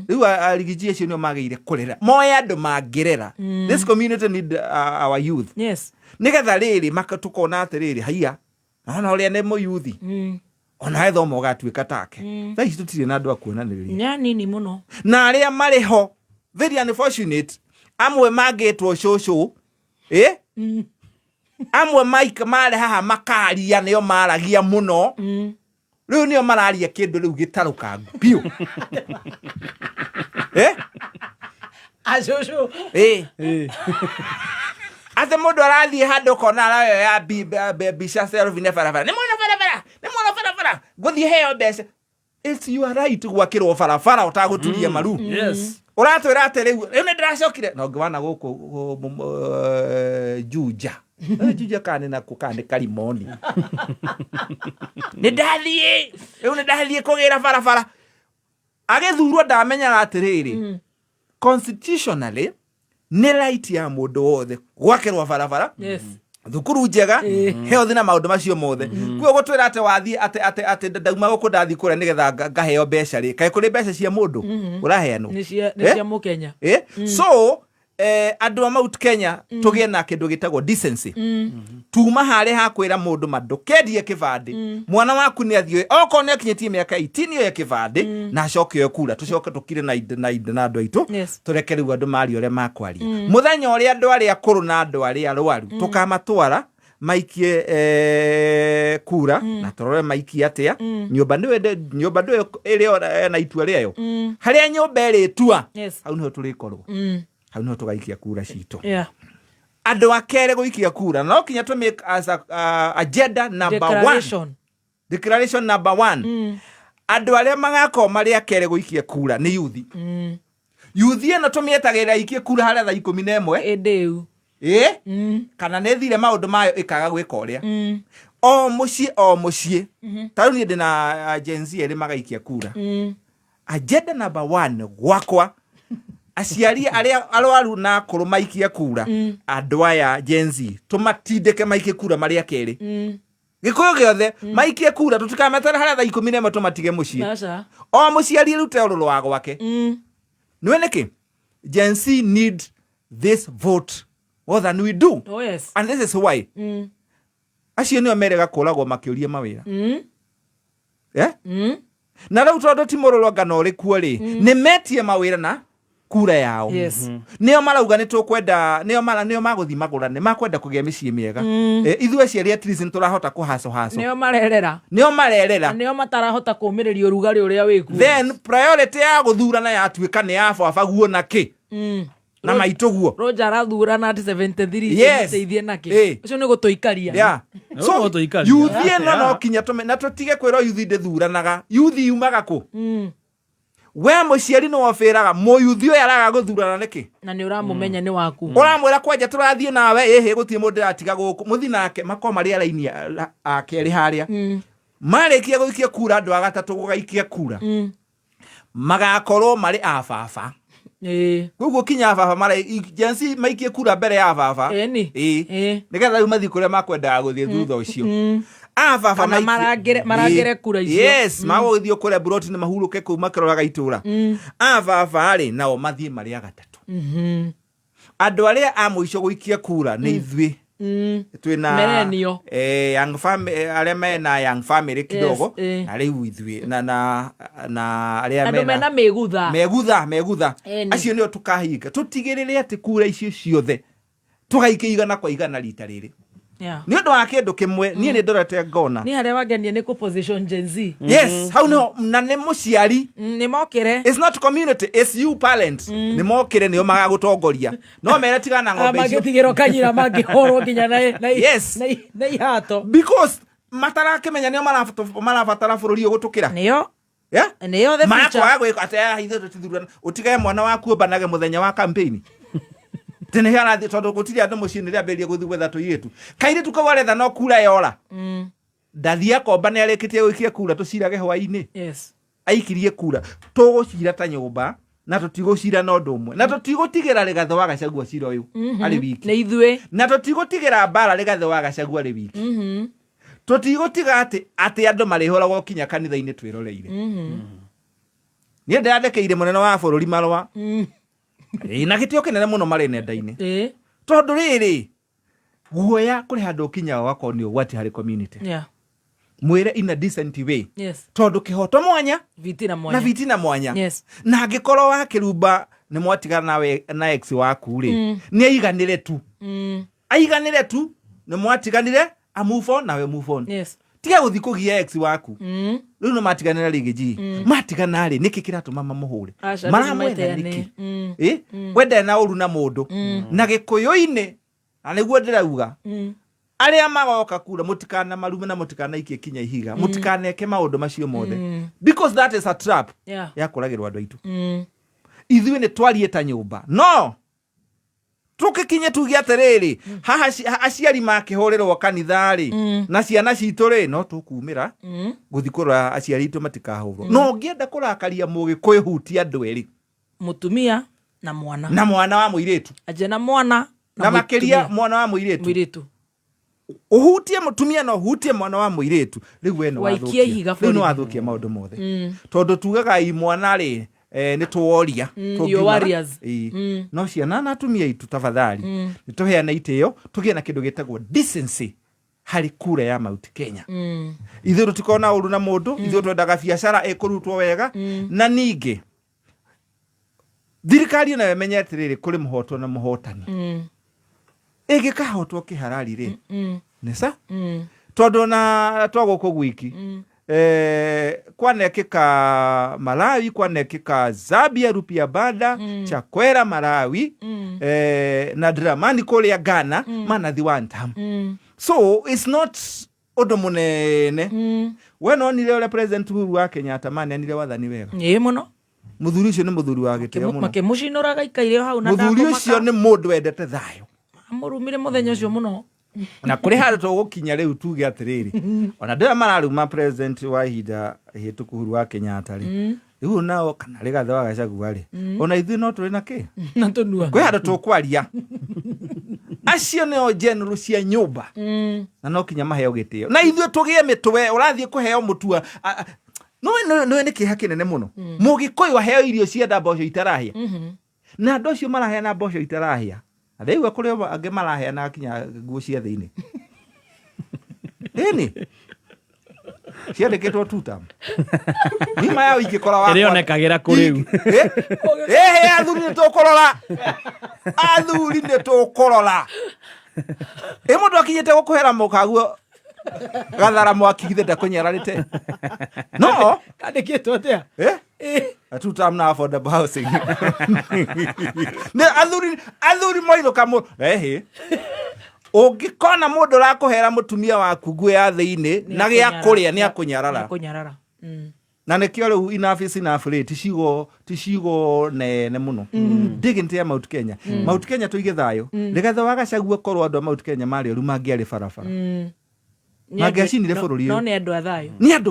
Rĩu arigiji acio nĩo magĩrĩire kũrera, moe andũ mangĩrera. This community need our youth. Yes. Nĩgetha rĩrĩ makatũkona atĩrĩrĩ, haiya ona ũrĩa nĩ mũyuthi, ona ethoma ũgatuĩka take. Thaa ici tũtirĩ na andũ a kuonanĩrĩria, nĩ anini mũno, na arĩa marĩ ho very unfortunate. Amwe mangĩtwo cũcũ, amwe maika mare haha makaria nĩo maragia mũno. Rĩu nĩo mararia kĩndũ rĩu gĩtarũkangu biũ. Acũcũ. Atĩ mũndũ arathiĩ handũ kona arayo ya mbica selfie nĩ barabara, nĩ mwana barabara ngũthiĩ heo mbeca. It's your right gwakĩrwo barabara ũtagũturia maru. Ũratwĩra atĩ rĩu nĩ ndĩracokire na ũngĩwana gũkũ Juja. Juja kane na kukane Karimoni. Nĩ ndathiĩ kũgĩra barabara. Agĩthurwo ndamenyaga atĩrĩrĩ, constitutionally nĩ right ya mũndũ wothe gwakĩrwo barabara, thukuru njega, health na maũndũ macio mothe. Kuo gũtwĩra atĩ wathiĩ atĩ ndauma gũkũ ndathi kũrĩa nĩgetha ngaheo mbeca rĩ, kaĩ kũrĩ mbeca cia mũndũ ũraheanwo nĩ cia Mũkenya. So andũ a Mount Kenya tũgĩe na kĩndũ gĩtagwo decency. Tuma harĩ hakwĩra mũndũ mandũkendie kĩbandĩ, mwana waku nĩ athiĩ okorwo nĩ akinyĩtie mĩaka 18 oye kĩbandĩ na acoke kura, tũcoke tũkire na andũ aitũ, tũreke rĩu andũ mario ũrĩa makwaria. Mũthenya ũrĩa andũ arĩa akũrũ na andũ arĩa arwaru tũkamatwara maikie kura, na tũrore maikie atĩa. Nyũmba ndĩyo ĩrĩa na itua rĩayo, harĩa nyũmba ĩrĩtua, hau nĩho tũrĩkorwo, hau nĩho tũgaikia kura citũ. Andũ a kerĩ gũikia kura no kinya to make as agenda number 1, declaration number 1. Andũ arĩa magakorwo marĩ a kerĩ gũikia kura nĩ yuthi. Yuthi ĩno tũmĩetagĩrĩra ikie kura harĩa thaa 11 ndĩu, kana nĩ thire maũndũ mayo ĩkaga gwĩka ũrĩa. O mũciĩ tarĩu niĩ ndĩna Gen Z erĩ magaikia kura. Agenda number 1 gwakwa, aciari arĩa arwaru na akũrũ maikia kura, andũ aya Gen Z tũmatindĩke maikie kura marĩa kerĩ. Gĩkũyũ gĩothe maikie kura, tũtikametera harĩa thaa 11 tũmatige mũciĩ. O mũciari rute ũrũrũ wa gwake. Nĩwe nĩkĩ Gen Z need this vote more than we do. And this is why acio nĩo merega kũragwo makĩũria mawĩra. Na rĩu tondũ ti mũrũrũ ngano ũrĩ kuo rĩ, nĩ metie mawĩra na kura yao. Nĩo marauga nĩ tũkwenda, nĩo magũthi magũrane, makwenda kũgĩa mĩciĩ mĩega. Ithuĩ aciari at least tũrahota kũhaco. Nĩo marerera, nĩo matarahota kũũmĩrĩria ũrugarĩ ũrĩa wĩkuo. Then priority ya gũthurana yatuĩka nĩ ya baba guo na kĩ na maitũ guo. Roger arathurana at 73 teithie na kĩ, ũcio nĩ gũtũikaria. So yuthi ĩno no kinya na tũtige kwĩrwo yuthi ndĩthuranaga. Yuthi yumaga kũ? We mũciari nĩ wofĩraga mũyuthi ũyũ araga gũthurana nĩkĩ, na nĩ ũramũmenya nĩ waku, ũramwĩra kwanja tũrathiĩ nawe gũtirĩ mũndũ ndĩratiga gũkũ, mũthi nake makorwo marĩ araini akerĩ harĩa. Marĩkia gũikia kura andũ a gatatũ gũgaikia kura, magakorwo marĩ a baba. Koguo kinya baba Gen Z maikie kura mbere ya baba, nĩgetha rĩu mathi kũrĩa makwendaga gũthiĩ thutha ũcio. Baba marangere kura icio. Yes, magũgĩthiĩ kũrĩa buroti nĩ mahurũke kũu makĩroraga itũra. Baba rĩ nao mathiĩ marĩ a gatatũ. Andũ arĩa a mũico gũikia kura nĩ ithuĩ twina Millennial. young family aria mena young family kidogo na riu ithwi na aria andu mena megutha acio nio tukahinga tutigirire ati kura icio ciothe tugaikigana kwa igana rita riri ni undu wa kindu kimwe nie ni ndorete ngona ni haria wagenie ni ku position Gen Z. Yes, how no na ne muciari ni mokire, it's not community, it's you parent ni mokire nio magagutongoria no mere tigana ngombe icio magitigiro kanyira mangihorwo nginya na ihato because matarakimenya nio marabatara bururi ugutukira nio nio the future mako gwika ate hitho tutithurana utigaye mwana waku banage muthenya wa campaign tene hana tondu gutiri andu mucini ria beria guthi gwetha tuiretu kaire tukawaretha no kura yora ndathia komba ni arikitie gwikia kura tucirage hwaini aikirie kura tugucira ta nyumba na tutigucira no ndumwe na tutigutigera rigathe wa Gachagua cira uyu ari wiki na ithwe na tutigutigera bara rigathe wa Gachagua ari wiki tutigutiga ati andu marihora gokinya kanitha-ini twiroreire ni ndandekeire munene wa bururi marwa na gitio kinene muno mari nenda-ini tondu riri guoya kuri handu kinya wakoni ugwati hari community mwire in a decent way tondu kihoto mwanya vitina mwanya na angikorwo wa kirumba ni mwatigana nawe na ex waku ri ni aiganire tu ni mwatiganire a move on nawe move on tiga guthi kugia ex waku riu no matiganira rigiji matigana ri niki kiratuma mamuhure maramwetha niki wende na uru na mundu na gikuyu-ini na niguo ndirauga aria magoka kura mutikana marume na mutikana ikie kinya ihiga mutikaneke maundu macio mothe because that is a trap ya kuragirwa andu aitu ithui ni twarie ta nyumba no tukikinye tugi atiriri haha aciari makihorerwo kanithari na ciana citu ri no tukumira guthikura aciari itu matikahurwo no ngienda kurakaria mugikuihutia andu eri mutumia na mwana wa muiritu ajena mwana na makiria mwana wa muiritu uhutie mutumia no uhutie mwana wa muiritu riu we no wathukia maundu mothe tondu tugaga i mwana ri ni tuoria no ciana na atumia itu tafadhali ni tuheana itio tugie na kindu gitagwo decency hari kura ya Mount Kenya ithu tutikona uru na mundu ithu twendaga biacara ikurutwo wega na ningi thirikari na menyete riri kuri muhoto na muhotani igikahotwo kiharari ri nesa tondu na twaguku gwiki kwanekeka Malawi kwanekeka Zambia rupia bada Chakwera Malawi na Dramani kuria Ghana manathi one time so it's not odomunene when onire ule president Uhuru wa Kenyatta mani anire wathani wega muno muthuri ucio ni muthuri wa gitio muno makimucinuraga ikaire hau na muthuri ucio ni mundu wendete thayo amurumire muthenya ucio muno na kuri handu tugukinya riu tuge atiriri ona ndio mararuma president wa ihinda hituku Uhuru wa Kenyatta ri riu nao kana rigathe wa Gachagua ri ona ithui no turi na ki na tunua kwi handu tukwaria acio nio general cia nyumba na no kinya maheo gitio na ithui tugie mitwe urathie kuheo mutua no ni kiha kinene muno mugikuyu aheo irio cia mboco itarahia na andu acio marahea na mboco itarahia atheiwa kuri ange marahea na kinya nguo cia thiini ini ciandikitwo tutam nima yao ikikora wakwa irionekagira kuriu athuri ni tukurora mundu akinyite gukuhera mukaguo gathara mwakigithe ndakunyararite no kandikitwo atia tutam na affordable housing ne athuri moino kamo ungikona mundu rakuhera mutumia waku nguo ya thiini na gia kuria ni akunyarara na nekio riu enough tishigo nene muno dignity ya Mount Kenya Mount Kenya tuige thayo rigathe wa Gachagua korwo andu Mount Kenya mari ru mangiari barabara magiacinire bururi no ni andu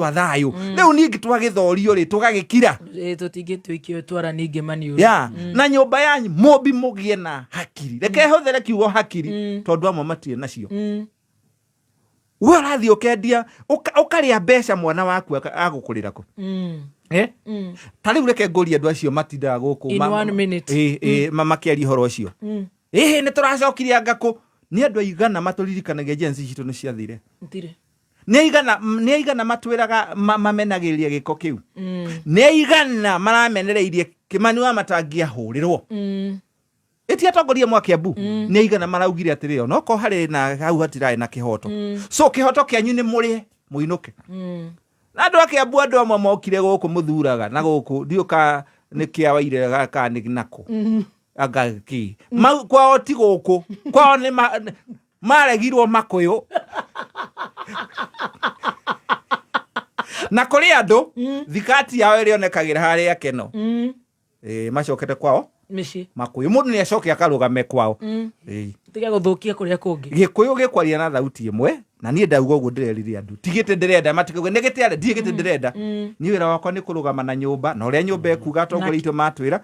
athayo riu ningi twagithorio ri tugagikira tutingituikio twara ningi maniu na nyumba yanyu mobi mugie na hakiri reke hothere kiugo hakiri tondu amwe matie nacio we urathi ukendia ukaria mbeca mwana waku agukurira ku tari ureke ngori andu acio matindaga guku in 1 minute makiari horo ucio ni turacokiria ngaku ni andu aigana maturirikanagia jensi citu ni ciathire ntire ni aigana matwiraga mamenagiriria giko kiu ni aigana maramenereirie Kimani wa Matangi ahurirwo eti atongoria mwa Kiambu ni aigana maraugire atiri no ko hari na hau hatirae na kihoto so kihoto kianyu ni muri muinuke na andu a Kiambu andu amwe mokire guku muthuraga na guku ndiuka ni kiawaire ka ni nako agaki kwao ti guku kwao ni maregirwo Makuyu na kuri andu thikati yao irionekagira haria keno macokete kwao mici Makuyu mundu ni acoke akarugame kwao tiga guthukia kuria kungi Gikuyu gikwaria na thauti imwe na nie ndauga uguo ndirerire andu tigite ndirenda matikauga negete ale ndigite ndirenda ni wira wakwa ni kurugama na nyumba na uria nyumba ekuga atongoria itu matwira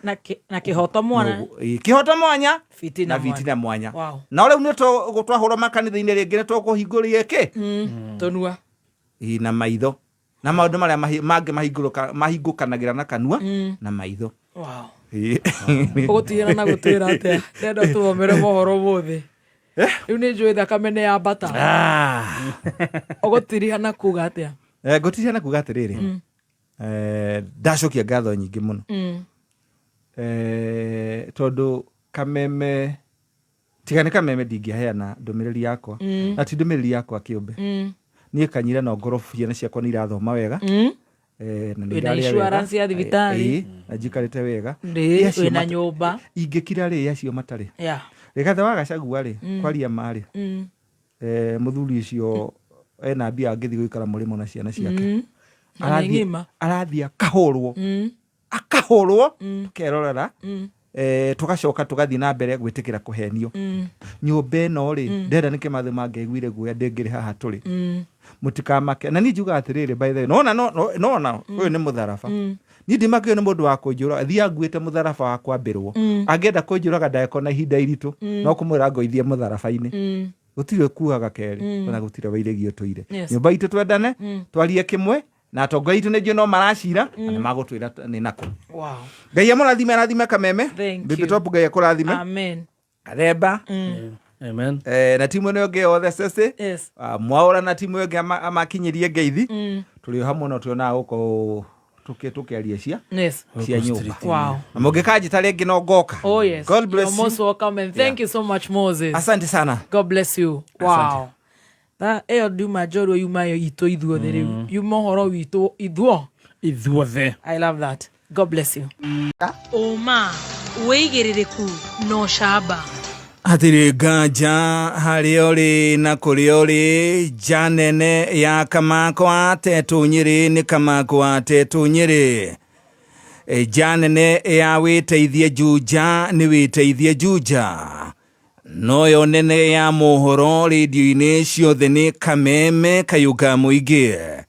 na kihoto mwana kihoto mwanya fitina mwanya wow. na ule neto gutwahura makanitha-ini ringi neto kuhinguria ki tonua na maitho na maundu maria mangi mahingukanagira na kanua na maitho wow ugutigana na gutwira atia ndenda tuomere mohoro mothi riu ni njui thakame ya bata ugutirihana kuga atia ngutirihana kuga atiriri ndacokia ngatho nyingi muno tondu kameme tigane kameme ndingĩheana ndũmĩrĩri yakwa na ti ndũmĩrĩri yakwa kĩũmbe niĩ Kanyire no ngorobu ciana ciakwa nĩ irathoma wega na wĩna insurance ya thibitarĩ na njikarĩte wega wĩna nyũmba ingĩkira rĩ acio matarĩ Rigathĩ wa Gachagua rĩ kwaria marĩ mũthuri ũcio ena mbia angĩthiĩ gũikara mũrĩmo na ciana ciake arathiĩ akahũrwo tukerorera tugacoka tugathi na mbere gwitikira kuhenio nyumba ino ri ndenda ni Kimathi mangeiguire guoya ndingiri haha turi mutikamake na ni njuga atiriri by the no uyu ni mutharaba ni ndimakio ni mundu wa kunjura thia nguite mutharaba wa kwambirwo angenda kunjuraga ndako na ihinda iritu no kumwira ngoithie mutharaba-ini gutire kuaga keri na gutire wairigio toire nyumba itu twendane twarie kimwe na atongoria itu nĩnjũĩ no maracira na nĩ magũtwĩra nĩ nako Ngai amũrathime kameme Bishop Ngai akũrathime amen aremba amen na timu ĩno ĩngĩ yothe cece Mwaũra na timu ĩngĩ amakinyirie ngeithi tũrĩ hamwe no tuonaga gũkorwo tukiaria cia nyũmba na mũngĩkanjĩta rĩngĩ no ngoka God bless you. You're most welcome and thank you so much Moses. Asante sana. God bless you. Wow. Eyo nduma njorua yumayo itu ithuothe riu yuma horo witu ithuothe. I love that. God bless you. Oma weigiririku no shaba atiri nganja harĩ ũrĩ na kũrĩ ũrĩ nja nene ya Kamakwa Tetu Nyĩrĩ nĩ Kamakwa Tetu Nyĩrĩ nja nene ya wĩteithie Juja nĩ wĩteithie Juja noyo nene ya mohoro radio-inĩ ciothe nĩ Kameme Kayuga Mũingĩ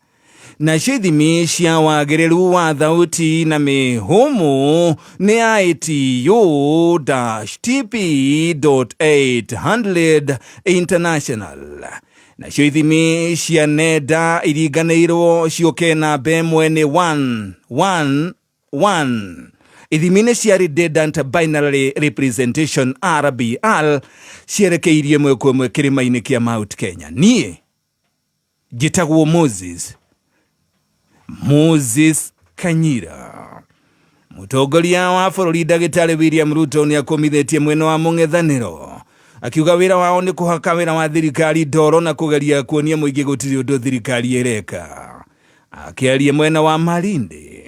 nacio ithimi cia wagĩrĩru wa thauti na mĩhũmũ nĩ ITU-TP.800 International nacio ithimi cia nenda iringanĩirwo ciũke namba ĩmwe nĩ 111 ithimi-inĩ cia redundant binary representation RBR cierekeirie mwe kwa mwe kĩrĩma-inĩ kĩa Mount Kenya. Niĩ njĩtagwo Moses Kanyira mũtongoria wa bũrũri Ndagĩtarĩ William Ruto nĩ akomithitie mwena wa mũng'ethanĩro akiuga wĩra wao nĩ kũhaka wĩra wa thirikari ndoro na kũgeria kuonia mũingĩ gũtirĩ ũndũ thirikari ĩreka. Akĩaria mwena wa Malindi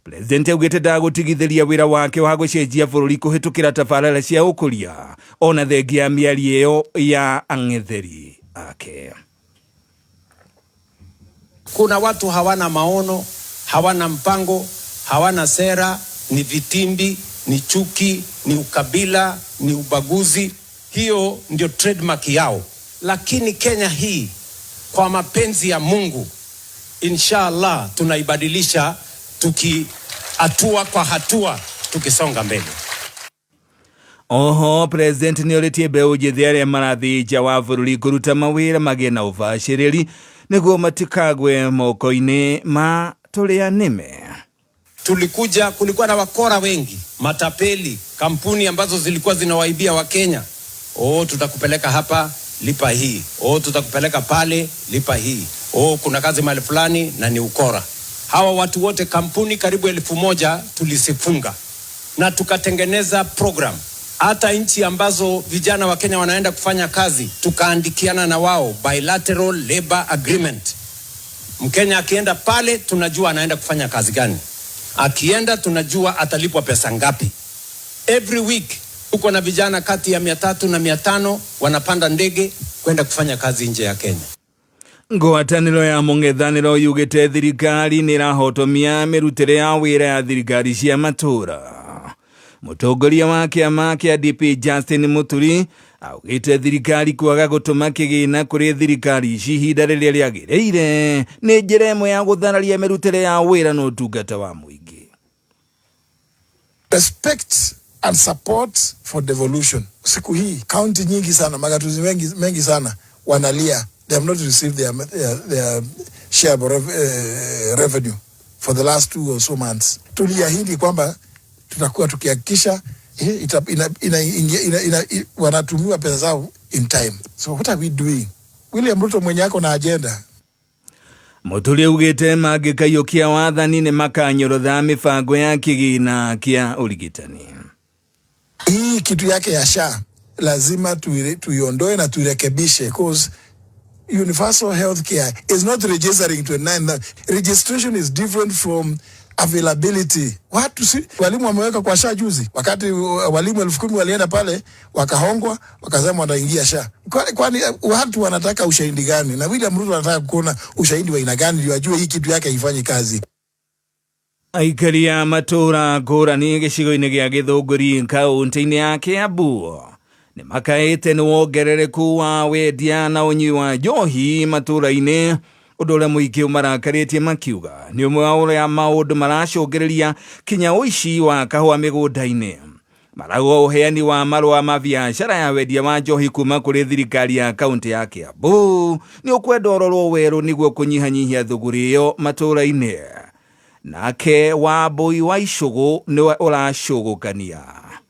President augĩte ndagũtigithĩria wĩra wake wa gũcenjia bũrũri kũhĩtũkĩra tabarĩra cia ũkũria ona thengia ya mĩario ĩyo ya ang'etheri ake. Kuna watu hawana maono, hawana mpango, hawana sera, ni vitimbi, ni chuki, ni ukabila, ni ubaguzi. Hiyo ndio trademark yao. Lakini Kenya hii kwa mapenzi ya Mungu inshallah tunaibadilisha hatua kwa hatua tukisonga mbele. Oho President nĩ orĩtie mbeũ njĩthĩ arĩa marathiĩ nja wa bũrũri kũruta mawĩra magĩe na ũbacĩrĩri nĩguo matikagwe moko-inĩ ma tũrĩa nĩme. Kulikuwa na wakora wengi, matapeli, kampuni ambazo zilikuwa zinawaibia wa Kenya. tutakupeleka hapa, lipa hii. Tutakupeleka pale, lipa hii. Kuna kazi mahali fulani na ni ukora. Hawa watu wote, kampuni karibu 1,000 tulisifunga na tukatengeneza program. Hata nchi ambazo vijana wa Kenya wanaenda kufanya kazi, tukaandikiana na wao bilateral labor agreement. Mkenya akienda pale tunajua anaenda kufanya kazi gani. Akienda tunajua atalipwa pesa ngapi. Every week uko na vijana kati ya 300 na 500 wanapanda ndege kwenda kufanya kazi nje ya Kenya. Ngwatanĩro ya mũng'ethanĩro yugĩte thirikari nĩrahotomia mĩrutĩre ya wĩra ya thirikari cia matũũra. Mũtongoria wa kĩama kĩa DP Justin Muturi augĩte thirikari kwaga gũtũma kĩgĩna kũrĩ thirikari ici ihinda rĩrĩa rĩagĩrĩire nĩ njĩra ĩmwe ya gũthararia mĩrutĩre ya wĩra na ũtungata wa mũingĩ. Respect and support for devolution. Siku hii kaunti nyingi sana, magatuzi mengi sana wanalia. They have not received their share of revenue for the last 2 or so months. Tuliahidi kwamba tutakuwa tukihakikisha wanatumiwa pesa zao in time. So what are we doing? William Ruto mwenye ako na agenda. Muturi augĩte mangĩkaiyũkia wathani nĩ makanyorotha mĩbango ya kĩgĩna kĩa ũrigitani. Hii kitu yake ya SHA lazima tuiondoe na tuirekebishe, because universal health care is not registering to 9. Registration is different from availability. Walimu wameweka kwa SHA juzi, wakati walimu 10,000 walienda pale wakahongwa, wakasema wanaingia SHA. Kwani watu wanataka ushahidi gani? Na William Ruto anataka kuona ushahidi wa aina gani ndio ajue hii kitu yake haifanyi kazi. Aikari a matũũra ngũrani gĩcigo-inĩ gĩa Gĩthũngũri kaunti-inĩ ya Kiambu nĩ makaĩte nĩ wongerereku wa wendia na ũnyui wa njohi matũũra-inĩ, ũndũ ũrĩa mũingĩ ũmarakarĩtie makiuga nĩ ũmwe wa ũrĩa maũndũ maracũngĩrĩria kinya ũici wa kahũa mĩgũnda-inĩ. Marauga ũheani wa marũa ma biacara ya wendia wa njohi kuma kũrĩ thirikari ya kaunti ya Kiambu nĩ ũkwenda ũrorwo werũ nĩguo kũnyihanyihia thũgũrĩ ĩyo matũũra-inĩ. Nake Wambui wa Icũgũ nĩwe ũracũgũkania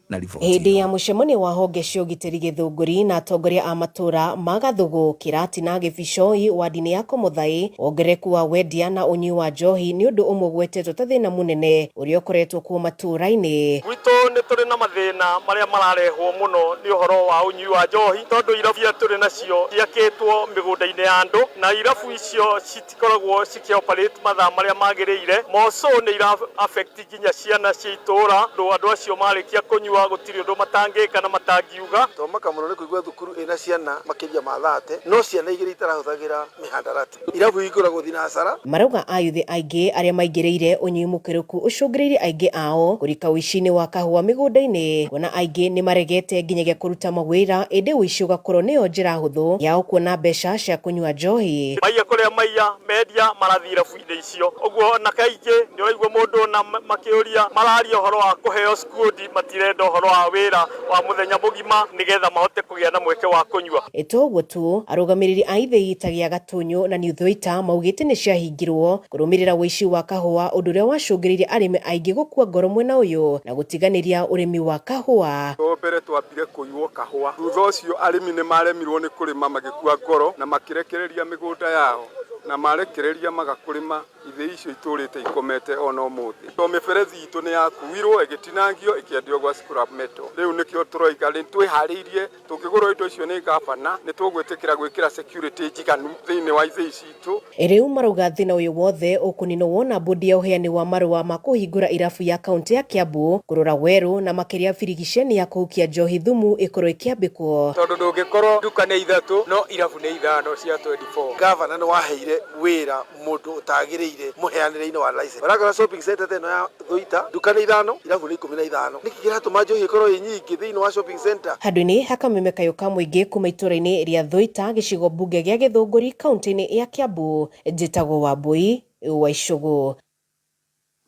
na riboti. Hĩndĩ ya mũcemanio wa honge cia ũgitĩri Gĩthũngũri na atongoria a matũũra ma Gathũgũ, Kĩrati na Gĩbicoi wadi-inĩ ya Komuthai, wongereku wa wendia na ũnyui wa njohi nĩ ũndũ ũmwe ũgwetetwo ta thĩna mũnene ũrĩa ũkoretwo kuo matũũra-inĩ. Gwitũ nĩ tũrĩ na mathĩna marĩa mararehwo mũno nĩ ũhoro wa ũnyui wa njohi, tondũ irabu iria tũrĩ nacio ciakĩtwo mĩgũnda-inĩ ya andũ na irabu icio citikoragwo cikĩoperate mathaa marĩa magĩrĩire. Moco nĩ ira-affect nginya ciana cia itũũra, andũ acio marĩkia kũnyua gũtirĩ ũndũ matangĩka na matangiuga. Tomaka mũno nĩ kũigua thukuru ĩna ciana makĩria ma 30 no ciana igĩrĩ itarahũthagĩra mĩhandarati. Irabu igũragwo thinacara. Marauga ayuthi aingĩ arĩa maingĩrĩire ũnyui mũkĩrũku ũcũngĩrĩirie aingĩ ao kũrika ũici-inĩ wa kahũa mĩgũnda-inĩ, kuona aingĩ nĩ maregete nginyagia kũruta mawĩra, ĩndĩ ũici ũgakorwo nĩyo njĩra hũthũ yao kuona mbeca cia kũnyua njohi. Maiya kũrĩa maiya mendia marathiĩ irabu-inĩ icio, ũguo na kaingĩ nĩ ũraigua mũndũ na makĩũria mararia ũhoro wa kũheo skundi, matirenda ũhoro wa wĩra wa mũthenya mũgima nĩgetha mahote kũgĩa na mweke wa kũnyua. Etoguo tu arũgamĩrĩri a ithĩi ta gĩa Gatunyu na New Thwaita maugĩte nĩ ciahingirwo kũrũmĩrĩra ũici wa kahũa, ũndũ ũrĩa wacũngĩrĩirie arĩmi aingĩ gũkua ngoro mwena ũyũ na gũtiganĩria ũrĩmi wa kahũa. Mbere twambire kũiywo kahũa, thutha ũcio arĩmi nĩ maremirwo nĩ kũrĩma magĩkua ngoro na makĩrekereria mĩgũnda yao na marekereria magakũrĩma ithĩi icio itũrĩte ikomete ona ũmũthĩ. To mĩberethi itũ nĩ yakuirwo ĩgĩtinangio ĩkĩendio gwa scrap metal. Rĩu nĩkĩo tũroiga nĩ twĩharĩirie, tũngĩgũrwo indo icio nĩ gabana nĩ tũgwĩtĩkĩra gwĩkĩra security njiganu thĩinĩ wa ithĩi citũ. Rĩu marauga thĩna ũyũ wothe ũkũninwo wona bodi ya ũheani wa marũa ma kũhingũra irabu ya kaunti ya Kiambu kũrora werũ na makĩria birigiceni ya kũhukia njohi thumu ĩkorwo ĩkĩambĩkwo. Tondũ ndũngĩkorwo duka nĩ 3 no irabu nĩ 5 cia 24. Gavana nĩ waheire wĩra mũndũ ũtagĩrĩire mũheanĩre-inĩ wa license. Barakora shopping center teno ya Thwaita duka nĩ 5 irabu nĩ 15. Nĩkĩ kĩratũma njohi ĩkorwo ĩ nyingĩ thĩinĩ wa shopping center? Handũ-inĩ hakamemekayo ka mũingĩ kuma itũũra-inĩ rĩa Thwaita, gĩcigo mbunge gĩa Gĩthũngũri kaunti-inĩ ya Kiambu, njĩtagwo Wambui wa Icũgũ.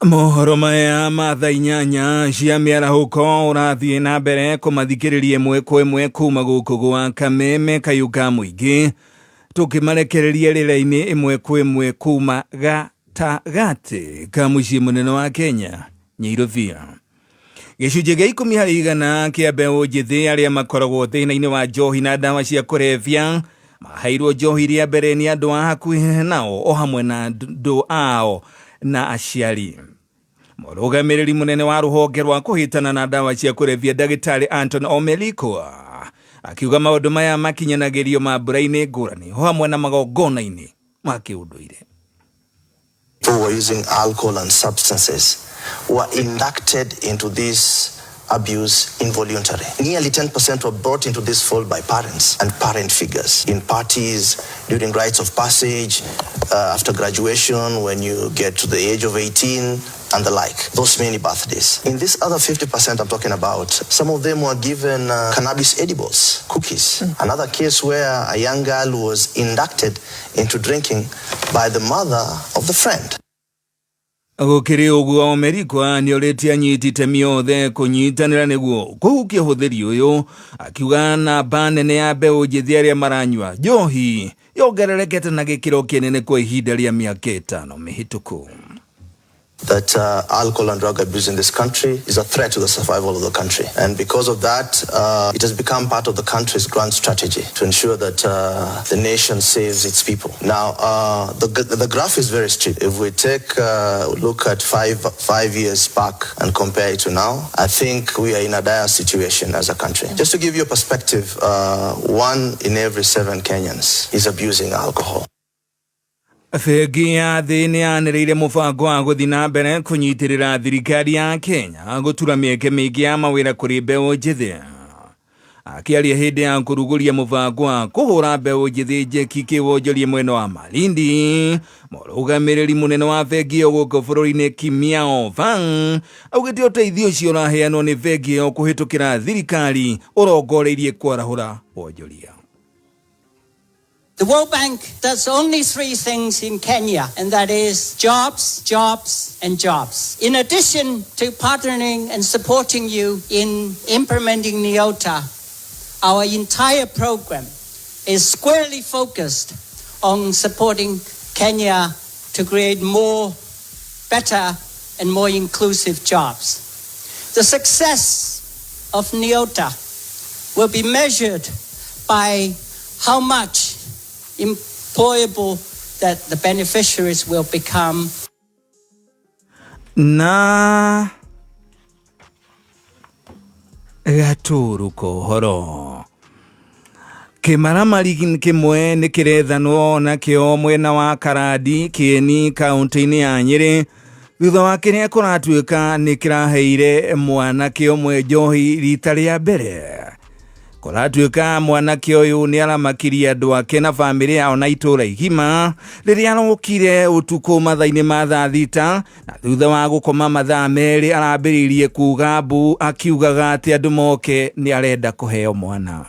Mohoro maya ma thaa 8 cia mĩarahũko ũrathiĩ na mbere kũmathikĩrĩria ĩmwe kwa ĩmwe kuma gũkũ gwa Kameme kayũ ka mũingĩ, tũkĩmarekereria rĩera-inĩ ĩmwe kwa ĩmwe kuma gatagatĩ ka mũciĩ mũnene wa Kenya, Nairobi. Gĩcunjĩ gĩa 10% kĩa mbeũ njĩthĩ arĩa makoragwo thĩna-inĩ wa njohi na ndawa cia kũrebia maheirwo njohi rĩa mbere nĩ andũ a hakuhĩ nao o hamwe na andũ ao na aciari. Mũrũgamĩrĩri mũnene wa rũhonge rwa kũhĩtana na ndawa cia kũrebia Ndagĩtarĩ Anton Omeliko akiuga maũndũ maya makinyanagĩrio mambũra-inĩ ngũrani ho hamwe na magongona-inĩ ma kĩũndũire. Who were using alcohol and substances were inducted into this abuse involuntarily. Nearly 10% were brought into this fold by parents and parent figures in parties, during rites of passage, after graduation, when you get to the age of 18, and the like. Those many birthdays. In this other 50% I'm talking about, some of them were given cannabis edibles, cookies. Another case where a young girl was inducted into drinking by the mother of the friend. Gũkĩrĩ ũguo Omeliko nĩ orĩtie anyiti itemi othe kũnyitanĩra nĩguo kũhukia ũhũthĩri ũyũ, akiuga namba nene ya mbeũ njĩthĩ arĩa maranyua njohi yongererekete na gĩkĩro kĩnene kwa ihinda rĩa mĩaka 5 mĩhĩtũku. That alcohol and drug abuse in this country is a threat to the survival of the country. And because of that, it has become part of the country's grand strategy to ensure that the nation saves its people. Now, the graph is very steep. If we take a look at five years back and compare it to now, I think we are in a dire situation as a country. Just to give you a perspective, 1 in every 7 Kenyans is abusing alcohol. Bengi ya thĩ nĩ yanĩrĩire mũbango wa gũthiĩ na mbere kũnyitĩrĩra thirikari ya Kenya gũtura mĩeke mĩingĩ ya mawĩra kũrĩ mbeũ njĩthĩ. Akĩaria hĩndĩ ya kũrugũria mũbango wa kũhũra mbeũ njĩthĩ njeki kĩwonjoria mwena wa Malindi, mũrũgamĩrĩri mũnene wa bengi ĩyo gũkũ bũrũri-inĩ Kimiao Fang augĩte ũteithio ũcio ũraheanwo nĩ bengi ĩyo kũhĩtũkĩra thirikari ũrongoreirie kwarahũra wonjoria. The World Bank does only 3 things in Kenya, and that is jobs, jobs, and jobs. In addition to partnering and supporting you in implementing NEOTA, our entire program is squarely focused on supporting Kenya to create more, better, and more inclusive jobs. The success of NEOTA will be measured by how much employable that the beneficiaries will become. Na gaturu kohoro kimaramari kimwe nĩ kĩrethanwo na kĩo mwena wa Karadi Kieni kaunti-inĩ ya Nyĩrĩ thutha wa kĩrĩa kũratuĩka nĩ kĩraheire mwanake ũmwe njohi rita rĩa mbere. Kũratuĩka mwanake ũyũ nĩ aramakirie andũ ake na bamĩrĩ yao na itũũra igima rĩrĩa arokire ũtukũ mathaa-inĩ ma thaa 6 na thutha wa gũkoma mathaa 2 arambĩrĩirie kuuga mbu akiugaga atĩ andũ moke nĩ arenda kũheo mwana.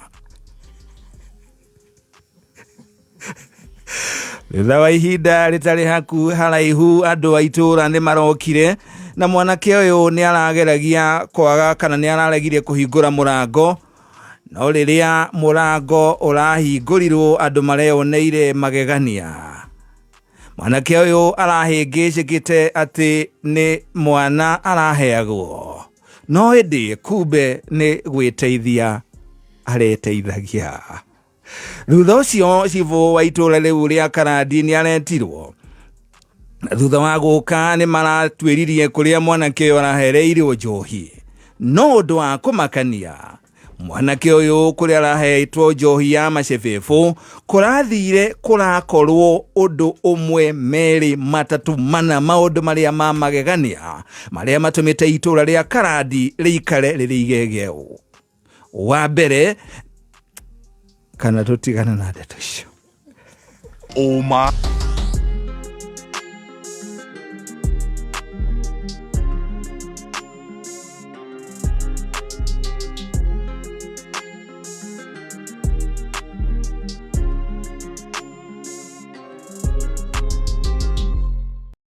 Thutha wa ihinda rĩtarĩ haraihu andũ a itũũra nĩ marokire na mwanake ũyũ nĩ arageragia kwaga kana nĩ araregire kũhingũra mũrango. No rĩrĩa mũrango ũrahingũrirwo andũ mareyoneire magegania. Mwanake ũyũ arahĩngĩcĩkĩte atĩ nĩ mwana araheagwo. No ĩndĩ kumbe nĩ gwĩteithia areteithagia. Thutha ũcio cibũ wa itũũra rĩu rĩa Karadi nĩ aretirwo. Thutha wa gũka nĩ maratuĩririe kũrĩa mwanake ũyũ arahereirwo njohi. No ũndũ wa kũmakania mwanake ũyũ kũrĩa araheitwo njohi ya macebebũ kũrathire kũrakorwo ũndũ ũmwe merĩ matatũ mana maũndũ marĩa ma magegania marĩa matũmĩte itũũra rĩa Karadi rĩikare rĩrĩ igegeu. Wa mbere kana tũtigana na ndeto icio.